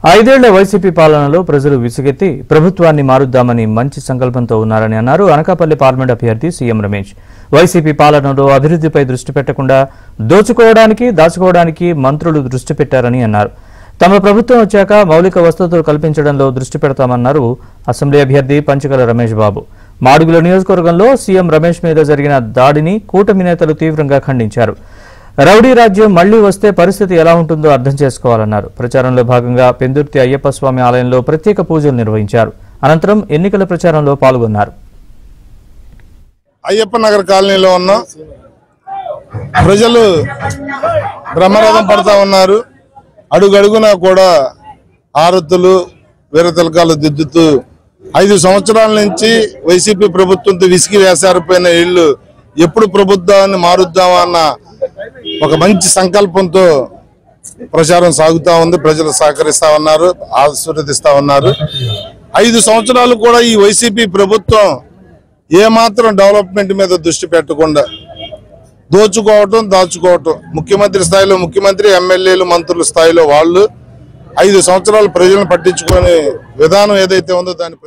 ఐదేళ్ల వైసీపీ పాలనలో ప్రజలు విసుగెత్తి ప్రభుత్వాన్ని మారుద్దామని మంచి సంకల్పంతో ఉన్నారని అన్నారు అనకాపల్లి పార్లమెంట్ అభ్యర్థి సీఎం రమేష్. వైసీపీ పాలనలో అభివృద్ధిపై దృష్టి పెట్టకుండా దాచుకోవడానికి మంత్రులు దృష్టి పెట్టారని అన్నారు. తమ ప్రభుత్వం వచ్చాక మౌలిక వసతులు కల్పించడంలో దృష్టి పెడతామన్నారు అసెంబ్లీ అభ్యర్థి పంచకల రమేష్ బాబు. మాడుగుల నియోజకవర్గంలో సీఎం రమేష్ మీద జరిగిన దాడిని కూటమి నేతలు తీవ్రంగా ఖండించారు. రౌడీ రాజ్యం మళ్లీ వస్తే పరిస్థితి ఎలా ఉంటుందో అర్థం చేసుకోవాలన్నారు. ప్రచారంలో భాగంగా పెందుర్తి అయ్యప్ప స్వామి ఆలయంలో ప్రత్యేక పూజలు నిర్వహించారు. అనంతరం ఎన్నికల ప్రచారంలో పాల్గొన్నారు. అయ్యప్ప నగర్ కాలనీలో ఉన్న ప్రజలు బ్రహ్మరథం పడతా ఉన్నారు. అడుగడుగునా కూడా ఆరతులు వీరతిలకాలు దిద్దుతూ 5 సంవత్సరాల నుంచి వైసీపీ ప్రభుత్వంతో విసిగి వేసారిపోయిన ఇళ్లు ఎప్పుడు ప్రభుత్వాన్ని మారుద్దామా అన్న ఒక మంచి సంకల్పంతో ప్రచారం సాగుతా ఉంది. ప్రజలు సహకరిస్తా ఉన్నారు, ఆశీర్వదిస్తా ఉన్నారు. 5 సంవత్సరాలు కూడా ఈ వైసీపీ ప్రభుత్వం ఏమాత్రం డెవలప్మెంట్ మీద దృష్టి పెట్టకుండా దాచుకోవటం ముఖ్యమంత్రి స్థాయిలో ముఖ్యమంత్రి, ఎమ్మెల్యేలు, మంత్రుల స్థాయిలో వాళ్ళు 5 సంవత్సరాలు ప్రజలను పట్టించుకునే విధానం ఏదైతే ఉందో దాని